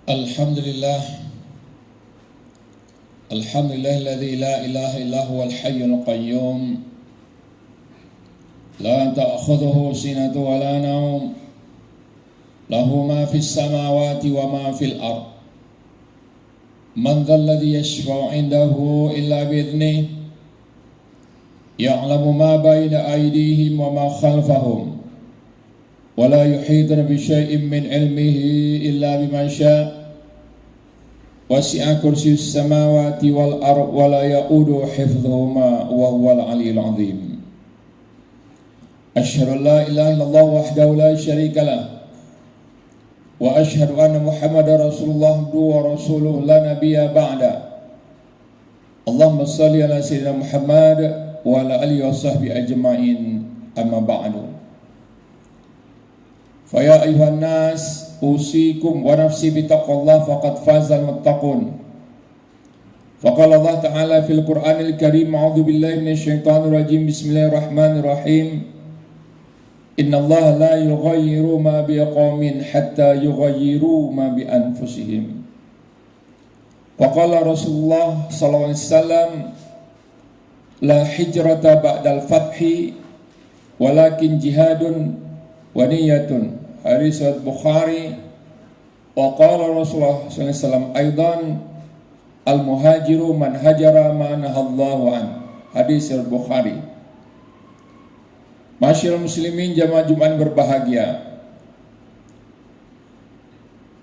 Alhamdulillah, alladzi la ilaha illa huwal hayyul qayyum, la ta'khudhuhu sinatun wa la nawm, lahu ma fis samawati wa ma fil ard. Man dhal ladzi yashfa'u 'indahu illa bi'idhnihi, ya'lamu ma bayna aydihim wa ma khalfahum, wa la yuhituna bi syai'in min 'ilmihi illa bima syaa'. Wasi'a kursiyyus samawati wal ard wa la ya'uduhu hifdhuhuma wa huwal 'aliyyul 'azim. Asyhadu an la ilaha illallah wahdahu la syarika lah wa asyhadu anna Muhammadar Rasulullah wa rasuluhu la nabiyya ba'da. Allahumma shalli ala sayyidina Muhammad wa ala alihi wa sahbihi ajma'in, amma ba'du. Fa ya ayuhan nas usikum wa nafsi bitaqwallah faqad fazal muttaqun. Faqala Allah Ta'ala fil Qur'anil Karim, a'udzu billahi minasyaitonir rajim, bismillahirrahmanirrahim. Innallaha la yughayyiru ma biqaumin hatta yughayyiru ma bi anfusihim. Faqala Rasulullah sallallahu alaihi wasallam, la hijrata ba'dal fathi walakin jihadun wa niyyatun. Hadis Bukhari. Wa qala Rasulullah sallallahu alaihi wasallam aidan, al muhajiru man hajara ma nahallahu an. Hadis Bukhari. Masyaallah muslimin, jamaah Jumat berbahagia.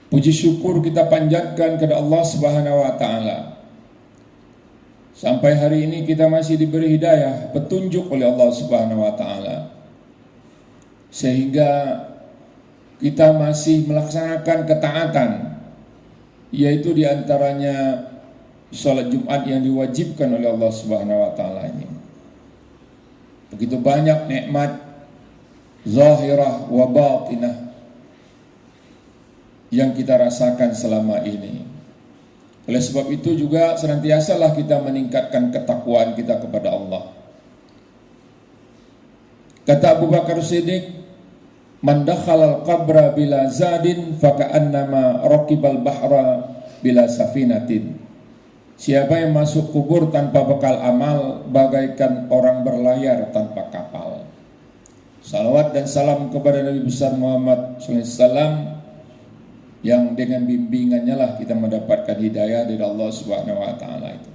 Puji syukur kita panjatkan kepada Allah Subhanahu wa taala. Sampai hari ini kita masih diberi hidayah, petunjuk oleh Allah Subhanahu wa taala, sehingga kita masih melaksanakan ketaatan, yaitu diantaranya sholat Jumat yang diwajibkan oleh Allah Subhanahu wa taala ini. Begitu banyak nikmat zahirah wa batinah yang kita rasakan selama ini. Oleh sebab itu juga senantiasalah kita meningkatkan ketakwaan kita kepada Allah. Kata Abu Bakar Siddiq, man dakhala al-qabra bila zadin faka'annama raqibal bahra bila safinatin. Siapa yang masuk kubur tanpa bekal amal, bagaikan orang berlayar tanpa kapal. Salawat dan salam kepada Nabi besar Muhammad SAW, yang dengan bimbingannya lah kita mendapatkan hidayah dari Allah Subhanahu wa taala itu.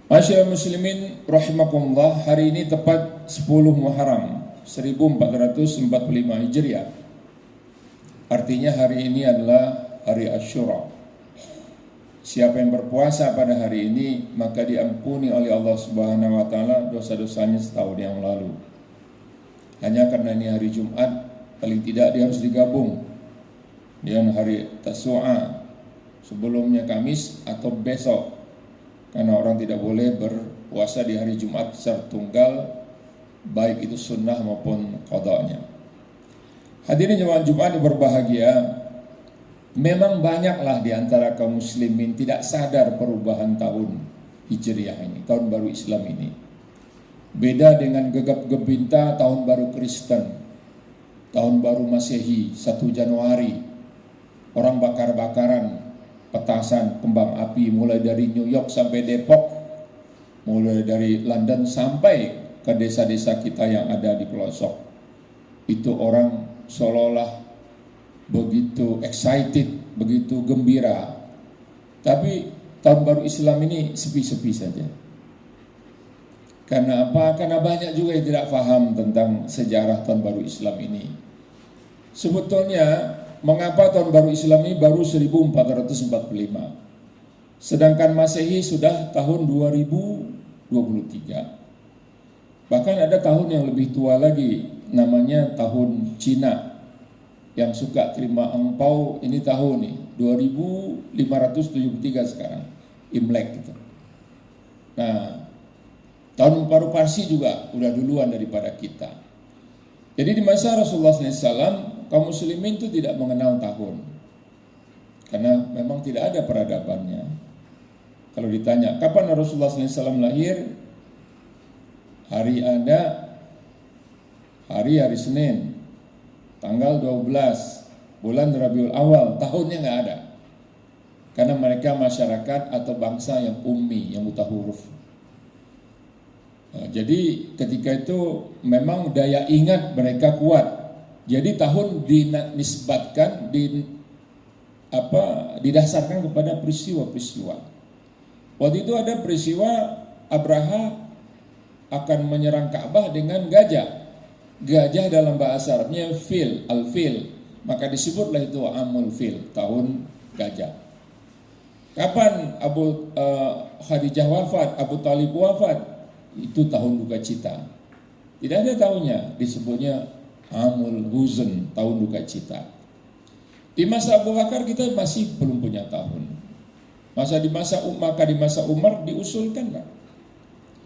Masyaallah muslimin rahimakumullah, hari ini tepat 10 Muharram 1445 Hijriah. Artinya hari ini adalah hari Asyura. Siapa yang berpuasa pada hari ini, maka diampuni oleh Allah Subhanahu wa taala dosa-dosanya setahun yang lalu. Hanya karena ini hari Jumat, paling tidak dia harus digabung dengan hari Tasu'a, sebelumnya Kamis atau besok, karena orang tidak boleh berpuasa di hari Jumat secara tunggal, baik itu sunnah maupun qadanya. Hadirin jemaah Jumat yang berbahagia, memang banyaklah di antara kaum muslimin tidak sadar perubahan tahun Hijriah ini, tahun baru Islam ini. Beda dengan gegap gempita tahun baru Kristen, tahun baru Masehi 1 Januari. Orang bakar-bakaran petasan, kembang api, mulai dari New York sampai Depok, mulai dari London sampai ke desa-desa kita yang ada di pelosok. Itu orang seolah-olah begitu excited, begitu gembira. Tapi tahun baru Islam ini sepi-sepi saja. Karena apa? Karena banyak juga yang tidak paham tentang sejarah tahun baru Islam ini. Sebetulnya mengapa tahun baru Islam ini baru 1445, sedangkan Masehi sudah tahun 2023. Bahkan ada tahun yang lebih tua lagi, namanya tahun Cina, yang suka terima angpau. Ini tahun nih 2573 sekarang, Imlek gitu. Nah, tahun baru Parsi juga udah duluan daripada kita. Jadi di masa Rasulullah SAW, kaum muslimin itu tidak mengenal tahun, karena memang tidak ada peradabannya. Kalau ditanya kapan Rasulullah SAW lahir, hari ada, hari Senin, tanggal 12 bulan Rabiul Awal, tahunnya nggak ada. Karena mereka masyarakat atau bangsa yang ummi, yang buta huruf. Jadi ketika itu memang daya ingat mereka kuat. Jadi tahun dinisbatkan didasarkan kepada peristiwa-peristiwa. Waktu itu ada peristiwa Abraha akan menyerang Ka'bah dengan gajah. Gajah dalam bahasa Arabnya fil, al-fil. Maka disebutlah itu amul fil, tahun gajah. Kapan Khadijah wafat, Abu Talib wafat? Itu tahun duka cita. Tidak ada tahunnya, disebutnya amul huzn, tahun duka cita. Di masa Abu Bakar kita masih belum punya tahun. Di masa Umar diusulkanlah.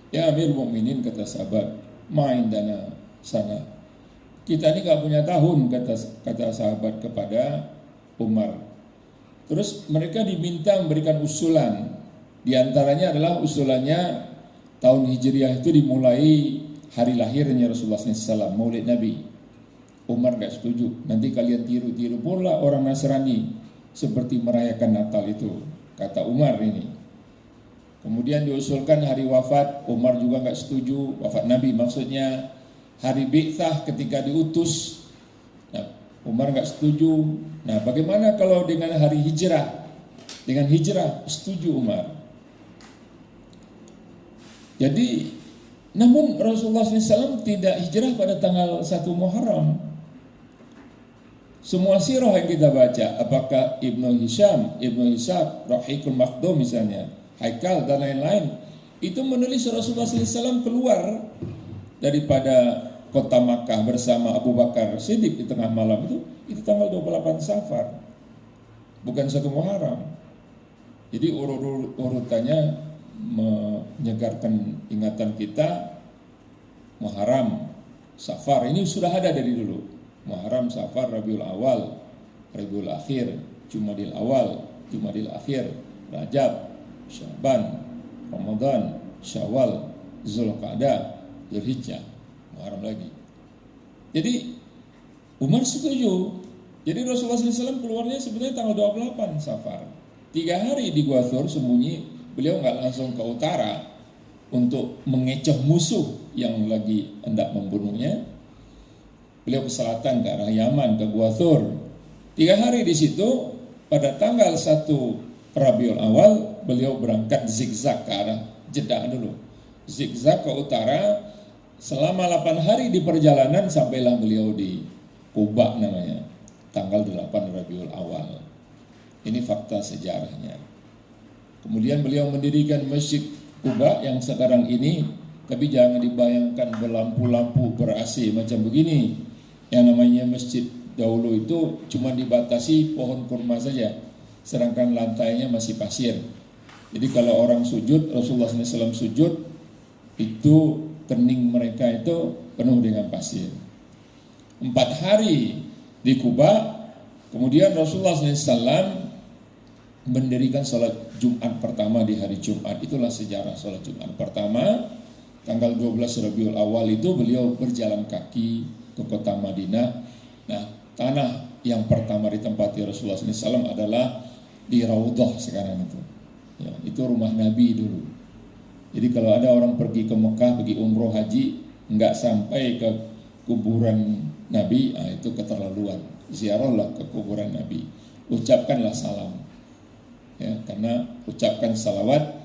Ya Amir Mu'minin, kata sahabat, main dana sana. Kita ini gak punya tahun, kata sahabat kepada Umar. Terus mereka diminta memberikan usulan. Di antaranya adalah usulannya tahun Hijriah itu dimulai hari lahirnya Rasulullah SAW, Maulid Nabi. Umar gak setuju. Nanti kalian tiru pula orang Nasrani seperti merayakan Natal itu, kata Umar ini. Kemudian diusulkan hari wafat, Umar juga gak setuju. Wafat Nabi maksudnya hari Bi'tsah ketika diutus. Nah, Umar gak setuju. Nah, bagaimana kalau dengan hari hijrah? Dengan hijrah setuju Umar. Jadi, namun Rasulullah SAW tidak hijrah pada tanggal 1 Muharram. Semua sirah yang kita baca, apakah Ibnu Hisham, Ibnu Ishaq, Rahikul Makhdum misalnya, Haikal dan lain-lain, itu menulis Rasulullah SAW keluar daripada kota Makkah bersama Abu Bakar Siddiq di tengah malam itu tanggal 28 Safar, bukan 1 Muharram. Jadi urutannya menyegarkan ingatan kita. Muharram, Safar ini sudah ada dari dulu. Muharram, Safar, Rabiul Awal, Rabiul Akhir, Jumadil Awal, Jumadil Akhir, Rajab, Syaban, Ramadan, Syawal, Zulqa'dah, Zulhijjah, Muharram lagi. Jadi Umar setuju. Jadi Rasulullah SAW keluarnya sebenarnya tanggal 28 Safar. 3 hari di Gua Thur sembunyi. Beliau nggak langsung ke utara untuk mengecoh musuh yang lagi hendak membunuhnya. Beliau ke selatan, ke arah Yaman, ke Gua Thur. 3 hari di situ. Pada tanggal 1 Rabiul Awal beliau berangkat zigzag ke arah Jeddah dulu. Zigzag ke utara selama 8 hari di perjalanan sampailah beliau di Quba namanya. Tanggal 8 Rabiul Awal. Ini fakta sejarahnya. Kemudian beliau mendirikan Masjid Quba yang sekarang ini, tapi jangan dibayangkan berlampu-lampu ber-AC macam begini. Yang namanya masjid dahulu itu cuma dibatasi pohon kurma saja, sedangkan lantainya masih pasir. Jadi kalau orang sujud, Rasulullah SAW sujud, itu kening mereka itu penuh dengan pasir. 4 hari di Quba, kemudian Rasulullah SAW mendirikan sholat Jumat pertama di hari Jumat. Itulah sejarah sholat Jumat pertama. Tanggal 12 Rabiul Awal itu beliau berjalan kaki ke kota Madinah. Nah, tanah yang pertama ditempati Rasulullah SAW adalah di Raudhah sekarang itu. Ya, itu rumah Nabi dulu. Jadi kalau ada orang pergi ke Mekah, pergi umroh haji, nggak sampai ke kuburan Nabi, itu keterlaluan. Ziarahlah ke kuburan Nabi. Ucapkanlah salam. Ya, karena ucapkan salawat,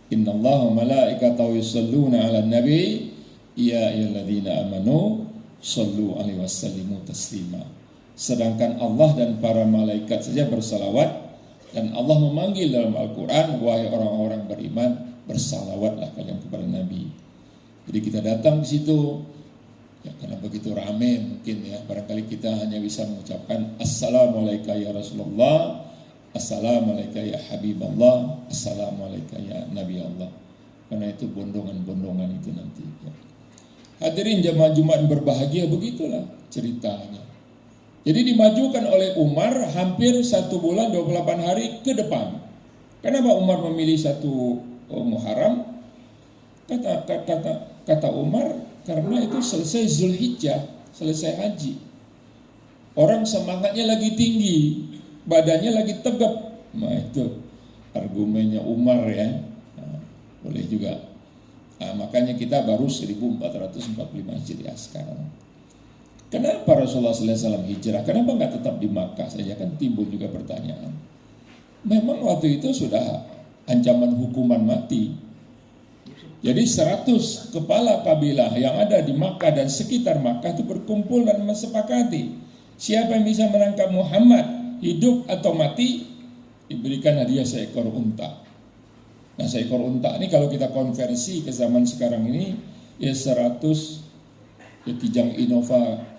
innallaha wa malaikatahu yusholluna 'alan nabi ya ayyuhalladzina amanu shollu 'alaihi wasallimu taslima. Sedangkan Allah dan para malaikat saja bersalawat, dan Allah memanggil dalam Al-Quran, wahai orang-orang beriman, bersalawatlah kalian kepada Nabi. Jadi kita datang di situ, ya, karena begitu ramai mungkin ya, barangkali kita hanya bisa mengucapkan Assalamualaikum ya Rasulullah, Assalamualaikum ya Habiballah, Assalamualaikum ya Nabi Allah. Karena itu bondongan-bondongan itu nanti ya. Hadirin jamaah Jumat berbahagia, begitulah ceritanya. Jadi dimajukan oleh Umar hampir 1 bulan 28 hari ke depan. Kenapa Umar memilih 1 Muharram? Kata Umar, karena itu selesai Zulhijjah, selesai haji. Orang semangatnya lagi tinggi, badannya lagi tegap. Nah itu argumennya Umar ya. Nah, boleh juga. Nah, makanya kita baru 1445 Hijriah sekarang. Kenapa Rasulullah SAW hijrah? Kenapa nggak tetap di Makkah saja? Kan timbul juga pertanyaan. Memang waktu itu sudah ancaman hukuman mati. Jadi 100 kepala kabilah yang ada di Makkah dan sekitar Makkah itu berkumpul dan mesepakati siapa yang bisa menangkap Muhammad hidup atau mati diberikan hadiah seekor unta. Nah, seekor unta ini kalau kita konversi ke zaman sekarang ini ya 100 ya Kijang Innova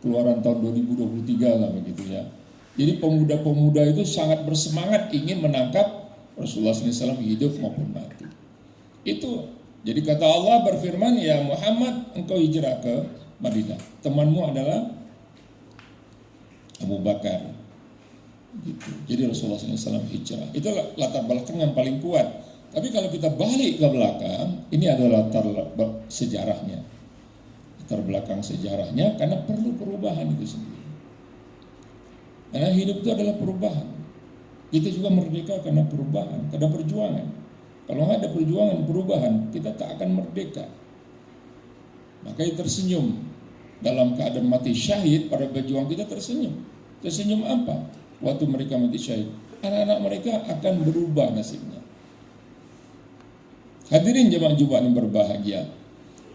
keluaran tahun 2023 lah begitu ya. Jadi pemuda-pemuda itu sangat bersemangat ingin menangkap Rasulullah SAW hidup maupun mati. Itu jadi kata Allah berfirman, ya Muhammad engkau hijrah ke Madinah. Temanmu adalah Abu Bakar. Gitu. Jadi Rasulullah SAW hijrah. Itu latar belakang yang paling kuat. Tapi kalau kita balik ke belakang, ini adalah latar sejarahnya. Latar belakang sejarahnya karena perlu perubahan itu sendiri. Karena hidup itu adalah perubahan. Kita juga merdeka karena perubahan, karena perjuangan. Kalau nggak ada perjuangan, perubahan, kita tak akan merdeka. Makanya tersenyum. Dalam keadaan mati syahid, para pejuang kita tersenyum. Tersenyum apa? Waktu mereka mati syahid. Anak-anak mereka akan berubah nasibnya. Hadirin jemaah yang berbahagia.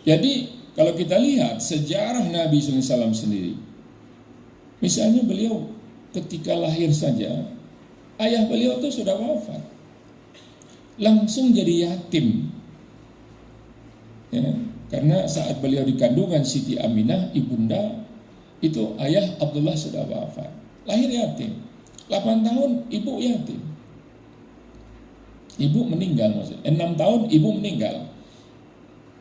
Jadi, kalau kita lihat sejarah Nabi SAW sendiri. Misalnya beliau ketika lahir saja, ayah beliau itu sudah wafat. Langsung jadi yatim ya, karena saat beliau di kandungan Siti Aminah ibunda itu ayah Abdullah sudah wafat, lahir yatim. 8 tahun ibu yatim, ibu meninggal maksudnya 6 tahun ibu meninggal,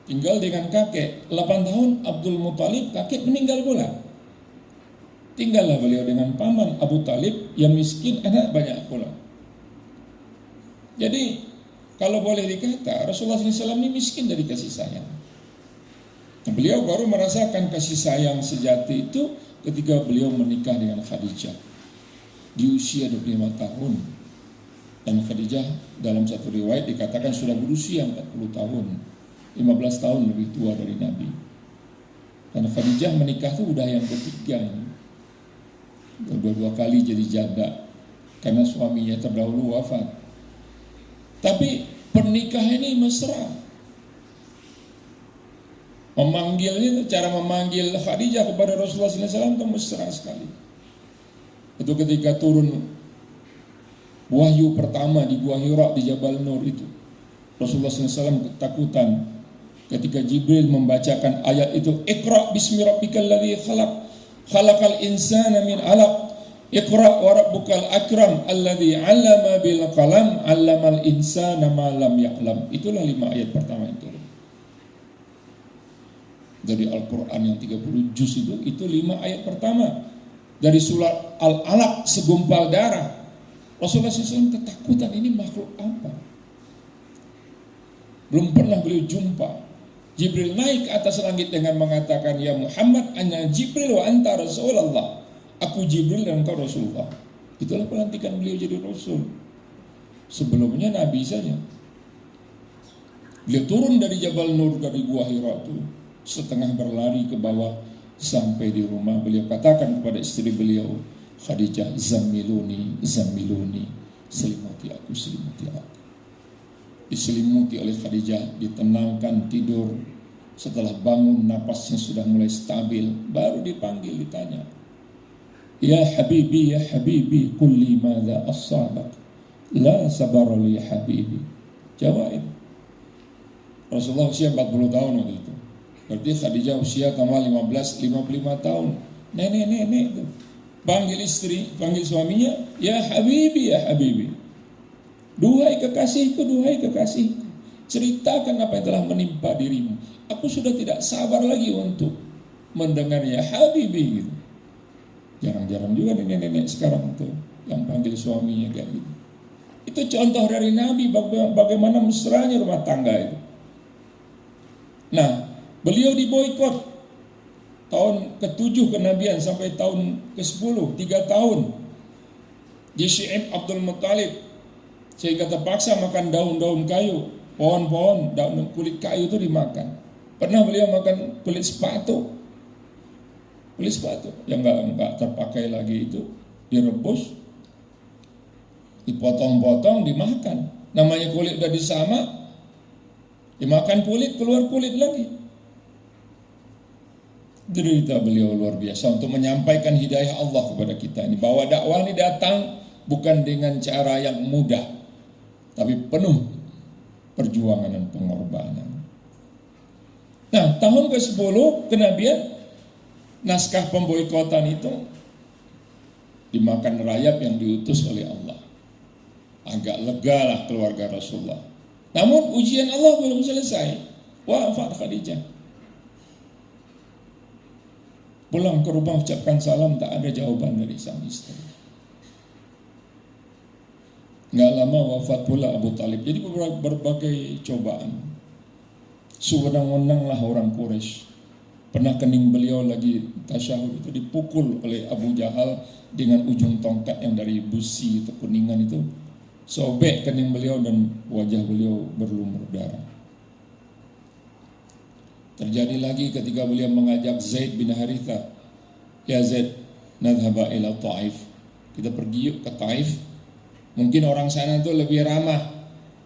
tinggal dengan kakek. 8 tahun Abdul Muthalib kakek meninggal pula, tinggallah beliau dengan paman Abu Talib yang miskin, anak banyak pula. Jadi kalau boleh dikata, Rasulullah SAW ini miskin dari kasih sayang. Beliau baru merasakan kasih sayang sejati itu ketika beliau menikah dengan Khadijah di usia 25 tahun. Dan Khadijah dalam satu riwayat dikatakan sudah berusia 40 tahun, 15 tahun lebih tua dari Nabi. Dan Khadijah menikah itu udah yang ketiga ini. Dua kali jadi janda karena suaminya terdahulu wafat. Tapi pernikahan ini mesra. Memanggilnya, cara memanggil Khadijah kepada Rasulullah SAW itu mesra sekali. Itu ketika turun wahyu pertama di Gua Hira di Jabal Nur itu. Rasulullah SAW ketakutan ketika Jibril membacakan ayat itu. Iqra bismi rabbikal ladzi khalaq, khalaqal insana min 'alaq. Iqra wa rabbukal akram alladzi 'allama bil qalam 'allamal insana ma lam ya'lam. Itulah 5 ayat pertama itu. Dari Al-Qur'an yang 30 juz itu 5 ayat pertama. Dari surat Al-Alaq segumpal darah. Rasulullah SAW ketakutan, ini makhluk apa? Belum pernah beliau jumpa. Jibril naik ke atas langit dengan mengatakan, ya Muhammad ana Jibril wa anta Rasulullah. Aku Jibril dan engkau Rasulullah. Itulah pelantikan beliau jadi Rasul. Sebelumnya Nabi saja. Beliau turun dari Jabal Nur, dari Gua Hira itu, setengah berlari ke bawah. Sampai di rumah beliau katakan kepada istri beliau, Khadijah, zammiluni, zammiluni, selimuti aku, selimuti aku. Diselimuti oleh Khadijah, ditenangkan, tidur. Setelah bangun, napasnya sudah mulai stabil, baru dipanggil, ditanya, ya habibi, kulli madza asabak. La sabar li habibi. Jawab. Rasulullah usia 40 tahun waktu itu. Berarti Khadijah usia tambah 15, 55 tahun. Nenek itu. Panggil istri, panggil suaminya, ya habibi, ya habibi. Duhai kekasihku, duhai kekasihku. Ceritakan apa yang telah menimpa dirimu. Aku sudah tidak sabar lagi untuk mendengar ya habibi gitu. Jarang-jarang juga nenek-nenek sekarang tuh yang panggil suaminya kayak gitu. Itu contoh dari Nabi bagaimana mesranya rumah tangga itu. Nah, beliau diboikot tahun ke-7 kenabian sampai tahun ke-10, 3 tahun. Di Syi'ib Abdul Muthalib Sehingga terpaksa makan daun-daun kayu, pohon-pohon, daun kulit kayu itu dimakan. Pernah beliau makan kulit sepatu yang nggak terpakai lagi itu direbus, dipotong-potong, dimakan. Namanya kulit udah disama, dimakan kulit, keluar kulit lagi. Derita beliau luar biasa untuk menyampaikan hidayah Allah kepada kita ini, bahwa dakwah ini datang bukan dengan cara yang mudah, tapi penuh perjuangan dan pengorbanan. Nah, tahun ke-10 kenabian, naskah pemboikotan itu dimakan rayap yang diutus oleh Allah. Agak lega lah keluarga Rasulullah. Namun ujian Allah belum selesai. Wafat Khadijah. Pulang ke rumah ucapkan salam, tak ada jawaban dari sang istri. Nggak lama wafat pula Abu Talib. Jadi berbagai cobaan. Sewenang-wenanglah orang Quraisy. Pernah kening beliau lagi tasyahud itu dipukul oleh Abu Jahal dengan ujung tongkat yang dari busi atau kuningan itu. Sobek kening beliau dan wajah beliau berlumur darah. Terjadi lagi ketika beliau mengajak Zaid bin Haritha, ya Zaid, nadhaba ila Taif. Kita pergi yuk ke Taif. Mungkin orang sana itu lebih ramah,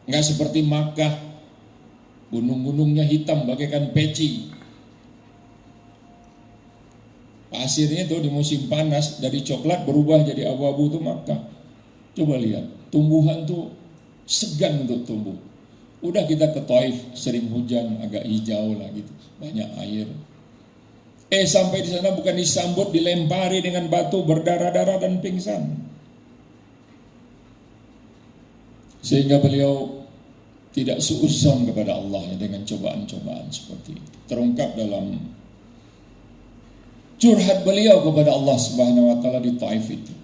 nggak seperti Makkah, gunung-gunungnya hitam bagaikan peci. Pasirnya itu di musim panas dari coklat berubah jadi abu-abu itu Makkah. Coba lihat, tumbuhan tuh segan untuk tumbuh. Udah kita ke Taif, sering hujan, agak hijau lah gitu, banyak air. Sampai di sana bukan disambut, dilempari dengan batu berdarah-darah dan pingsan. Sehingga beliau tidak suudzon kepada Allah ya, dengan cobaan-cobaan seperti itu. Terungkap dalam curhat beliau kepada Allah Subhanahu wa taala di Taif itu.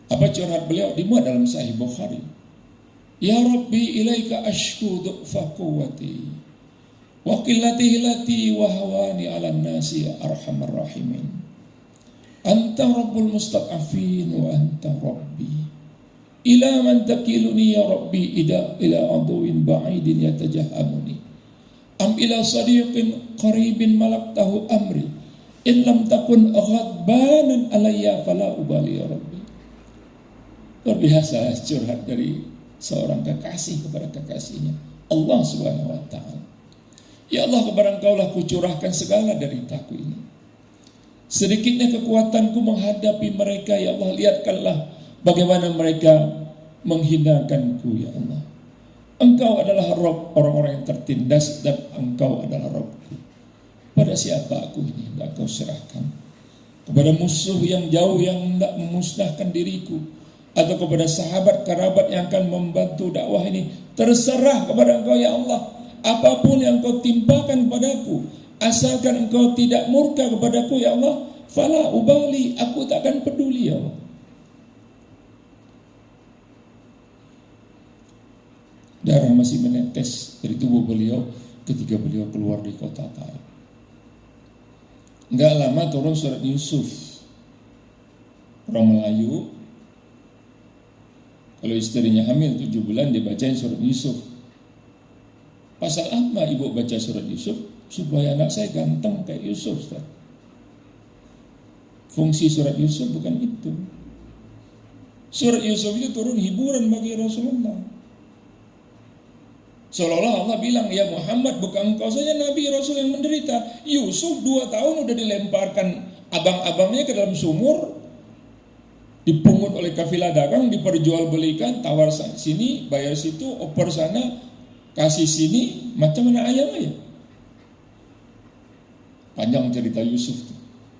Apa curhat beliau? Dimuat dalam Sahih Bukhari. Ya Rabbi ilaika ashku du'fa quwwati wa qillati hilati wa hawani 'alan nasi ya arhamar rahimin. Anta rabbul mustad'afin wa anta rabbi. Ila man takiluni ya Rabbi ila aduwin ba'idin yatajahamuni. Am ila sadiqin qaribin malaktahu amri. In lam takun ghadbanan alayya fala ubali ya Rabbi. Luar biasa curhat dari seorang kekasih kepada kekasihnya, Allah Subhanahu wa taala. Ya Allah, kepada Engkau lah kucurahkan segala deritaku ini. Sedikitnya kekuatanku menghadapi mereka, ya Allah, lihatkanlah bagaimana mereka menghinakanku, ya Allah. Engkau adalah Rabb orang-orang yang tertindas dan Engkau adalah Rabbku. Pada siapa aku ini hendak Kau serahkan? Kepada musuh yang jauh yang hendak memusnahkan diriku, atau kepada sahabat kerabat yang akan membantu dakwah ini? Terserah kepada Engkau, ya Allah. Apapun yang Kau timpakan padaku, asalkan Engkau tidak murka kepadaku, ya Allah, fala ubali, aku tak akan peduli, ya Allah. Darah masih menetes dari tubuh beliau ketika beliau keluar di kota Taif. Enggak lama turun surat Yusuf. Orang Melayu, kalau istrinya hamil 7 bulan dibacain surat Yusuf. Pasal apa ibu baca surat Yusuf? Supaya anak saya ganteng kayak Yusuf, Ustaz. Fungsi surat Yusuf bukan itu. Surat Yusuf itu turun hiburan bagi Rasulullah. Seolah-olah Allah bilang, ya Muhammad, bukan engkau saja Nabi Rasul yang menderita. Yusuf 2 tahun udah dilemparkan abang-abangnya ke dalam sumur, dipungut oleh kafilah dagang, diperjualbelikan, tawar sini, bayar situ, oper sana, kasih sini, macam mana ayam aja. Panjang cerita Yusuf itu.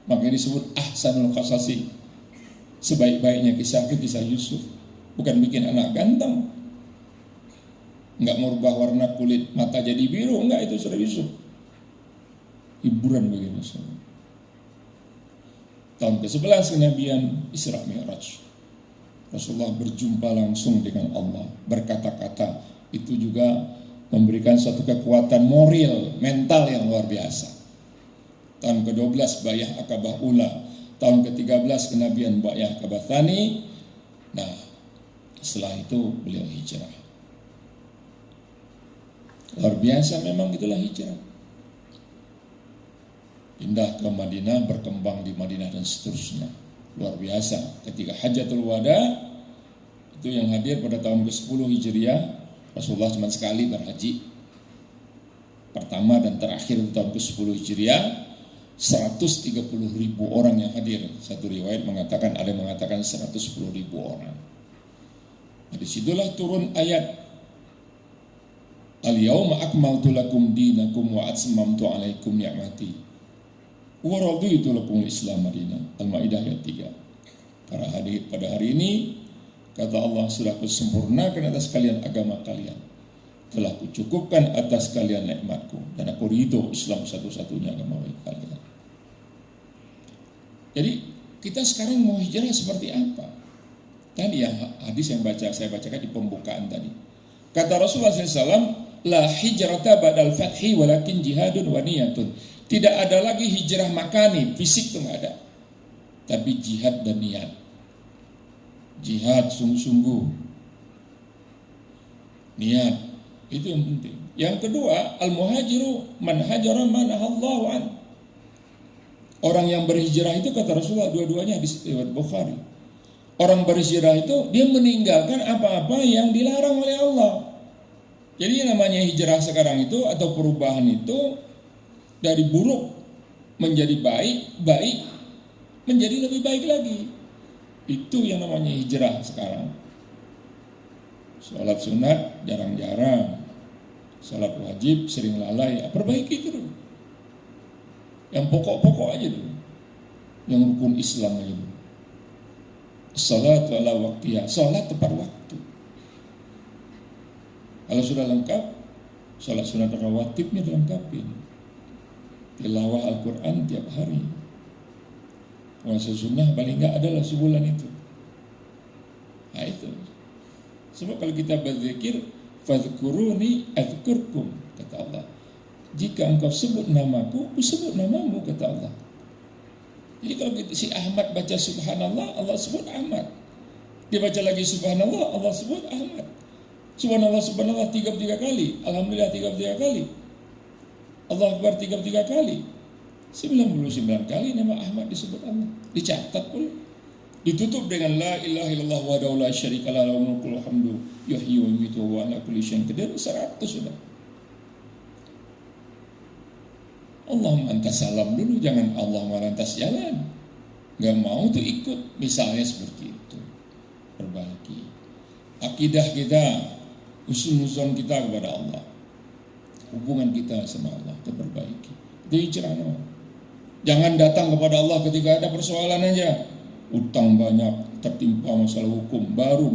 Makanya disebut ahsanul qasasi. Sebaik-baiknya kisah Yusuf. Bukan bikin anak ganteng, enggak merubah warna kulit mata jadi biru, enggak, itu surat Yusuf. Hiburan bagi Rasulullah. Tahun ke-11 kenabian Isra Mi'raj. Rasulullah berjumpa langsung dengan Allah, berkata-kata. Itu juga memberikan suatu kekuatan moral, mental yang luar biasa. Tahun ke-12 Bayah Aqabah Ula. Tahun ke-13 kenabian Bayah Aqabah Tsani. Nah, Setelah itu beliau hijrah. Luar biasa memang itulah hijrah. Pindah ke Madinah, berkembang di Madinah dan seterusnya. Luar biasa. Ketika Hajjatul Wada, itu yang hadir pada tahun ke-10 Hijriah, Rasulullah cuma sekali berhaji. Pertama dan terakhir di tahun ke-10 Hijriah, 130.000 orang yang hadir. Satu riwayat mengatakan, ada yang mengatakan 110.000 orang. Nah, disitulah turun ayat Al-yawma akmaltu lakum dinakum wa atmamtu alaikum ni'mati wa raditu lakum al-Islam madinah. Al-Maidah ayat 3. Pada hari ini kata Allah, sudah kusempurnakan atas kalian agama kalian, telah kucukupkan atas kalian nikmatku, dan aku ridho Islam satu-satunya agama bagi kalian. Jadi kita sekarang mau hijrah seperti apa? Tadi yang hadis yang saya bacakan di pembukaan tadi. Kata Rasulullah SAW, la hijrata ba'dal fathi walakin jihadun wa niyatun. Tidak ada lagi hijrah makani, fisik itu nggak ada. Tapi jihad dan niat. Jihad sungguh-sungguh. Niat, itu yang penting. Yang kedua, al-muhajiru man hajara ma nahallahu an. Orang yang berhijrah itu kata Rasulullah, dua-duanya hadis riwayat Bukhari. Orang berhijrah itu dia meninggalkan apa-apa yang dilarang oleh Allah. Jadi yang namanya hijrah sekarang itu atau perubahan itu dari buruk menjadi baik, baik menjadi lebih baik lagi. Itu yang namanya hijrah sekarang. Sholat sunat jarang-jarang, sholat wajib sering lalai, ya, perbaiki itu dulu. Yang pokok-pokok aja dulu, yang rukun Islam aja dulu. Salat ala waktiha, salat tepat waktu. Kalau sudah lengkap, salat sunat rawatibnya dilengkapin. Tilawah Al-Quran tiap hari. Puasa sunnah paling enggak adalah sebulan itu. Nah itu. Sebab kalau kita berzikir, fadhkuruni adzkurkum, kata Allah. Jika engkau sebut namaku, aku sebut namamu, kata Allah. Jadi kalau si Ahmad baca subhanallah, Allah sebut Ahmad. Dia baca lagi subhanallah, Allah sebut Ahmad. Subhanallah, subhanallah 33 kali. Alhamdulillah 33 kali. Allah Akbar 33 kali. 99 kali nama Ahmad disebut Allah. Dicatat pula. Ditutup dengan la ilaha illallah wahdahu la syarika lahu lahul mulku wa hamdu yuhyi wa yumiitu wa ala kulli syai'in qadir. 100 sudah. Allahumma antas salam dulu, jangan Allahumma lantas jalan. Gak mau tuh ikut, misalnya seperti itu. Perbaiki akidah kita, usul-usul kita kepada Allah, hubungan kita sama Allah terperbaiki. Itu hijrah. Jangan datang kepada Allah ketika ada persoalan aja, utang banyak, tertimpa masalah hukum, baru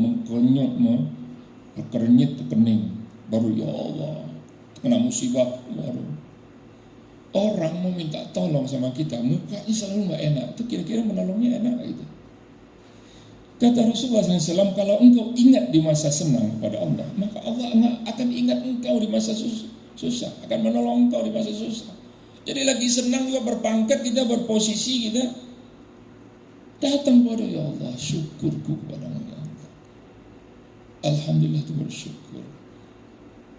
berkerenyit kening, baru ya Allah kena musibah, baru orang mau minta tolong sama kita, mukanya selalu nggak enak. Itu kira-kira menolongnya enak gitu. Kata Rasulullah SAW, kalau engkau ingat di masa senang kepada Allah, maka Allah akan ingat engkau di masa susah, akan menolong engkau di masa susah. Jadi lagi senang juga berpangkat kita, berposisi kita, datang pada ya Allah, syukurku kepada-Mu ya Allah. Alhamdulillah itu bersyukur.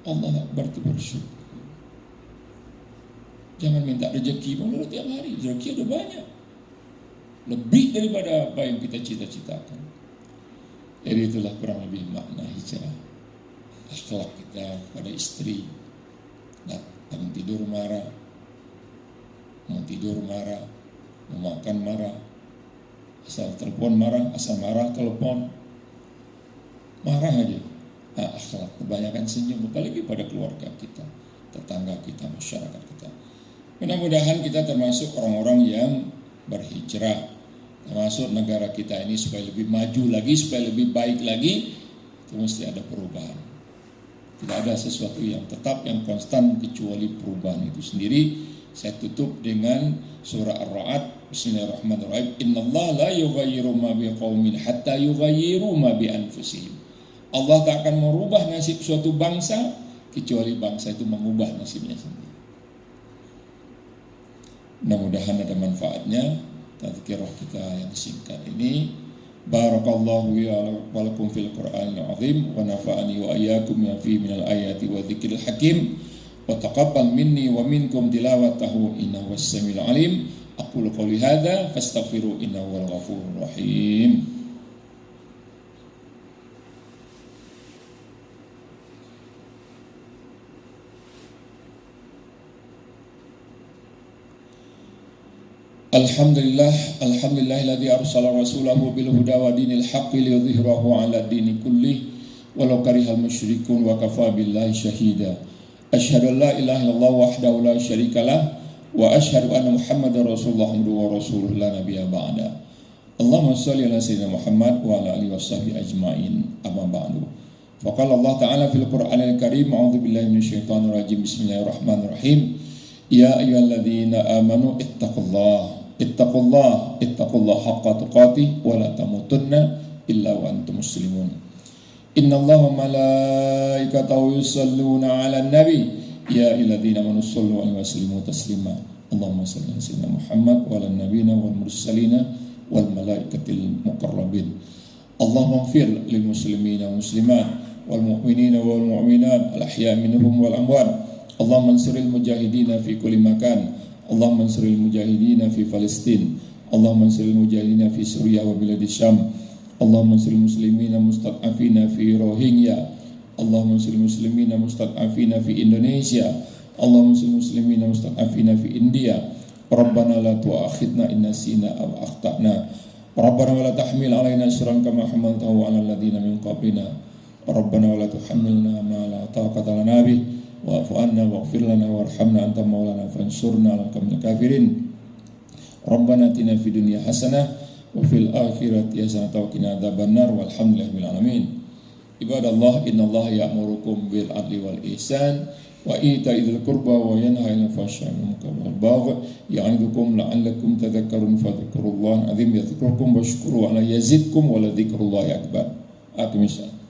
Allah Akbar itu bersyukur. Jangan minta rezeki menurut tiap hari, rezeki udah banyak, lebih daripada apa yang kita cita-citakan. Jadi itulah kurang lebih makna hijrah. Akhlak kita pada istri, datang tidur marah, mau tidur marah, mau makan marah, asal telepon marah, asal marah telepon, marah aja. Nah, akhlak kebanyakan senyum, apalagi pada keluarga kita, tetangga kita, masyarakat kita. Mudah-mudahan kita termasuk orang-orang yang berhijrah, termasuk negara kita ini supaya lebih maju lagi, supaya lebih baik lagi. Itu mesti ada perubahan. Tidak ada sesuatu yang tetap, yang konstan kecuali perubahan itu sendiri. Saya tutup dengan surah Ar-Ra'd. Bismillahirrahmanirrahim. Innallaha la yughayyiru ma biqaumin hatta yughayyiru ma bi anfusihim. Allah tak akan merubah nasib suatu bangsa kecuali bangsa itu mengubah nasibnya sendiri. Mudah-mudahan ada manfaatnya tazkirah kita yang singkat ini. Barakallahu li wa lakum fil Qur'anil azim wa nafa'ani wa iyyakum bima fihi minal ayati wa dzikril hakim wa taqabbal minni wa minkum tilawatahu innahu was-sami'ul alim. Aqulu qouli hadza fastaghfiru innahu wal ghafurur rahim. Alhamdulillahilladzi arsala rasulahu bil huda wa dinil haqqi liyudhhirahu 'ala dini kullih walau karihal musyrikun wa kafa billahi syahida. Asyhadu an la ilaha illallah wahdahu la syarikalah wa asyhadu anna Muhammadar rasulullah wa rasuluhu la nabiyya ba'da. Allahumma shalli ala sayyidina Muhammad wa ala alihi washabihi ajmain. Amma ba'du. Faqala Allah ta'ala fil Qur'anil Karim, a'udzu billahi minasyaitonir rajim. Bismillahirrahmanirrahim. Ya ayyuhalladzina amanu ittaqullah haqqa tuqatih wa la tamutunna illa wa antum muslimun. Innallaha wa malaikatahu yusholluna 'alan nabi ya ayyuhalladzina amanu shallu 'alaihi wa sallimu taslima. Allahumma shalli ala sayyidina Muhammad wa 'alan nabiyina wal mursalina wal malaikatil muqarrabin. Allahumma ighfir lil muslimina wal muslimat wal mu'minina wal mu'minat al ahya' minhum wal amwat. Allahumma ansuril mujahidina fi kulli makan. Allahumma ansuril mujahidina fi Palestin. Allahumma ansuril mujahidina fi Suriah wa biladi Syam. Allahumma ansuril muslimina mustad'afina fi Rohingya. Allahumma ansuril muslimina mustad'afina fi Indonesia. Allahumma ansuril muslimina mustad'afina fi India. Rabbana la tu'akhidna in nasina aw akhtana. Rabbana wa la tahmil alaina isran kama hamaltahu 'alal ladzina min qablina. Rabbana wa la tuhammilna ma la taqata lana bih. Wa'fu anna waghfir lana warhamna anta maulana fansurna 'alal qawmil kafirin. Rabbana atina fid dunya hasanah wa fil akhirati hasanah wa qina adzabannar walhamdulillahi rabbil alamin. Ibadallah, innallaha ya'murukum bil adli wal ihsan wa ita'i dzil qurba wa yanha 'anil fahsya'i wal munkari wal baghi ya'idukum la'allakum tadhakkarun fadhkurullaha azim yadhkurukum washkuru 'ala yazidkum wa la dzikrullahi akbar. Aqimissalam.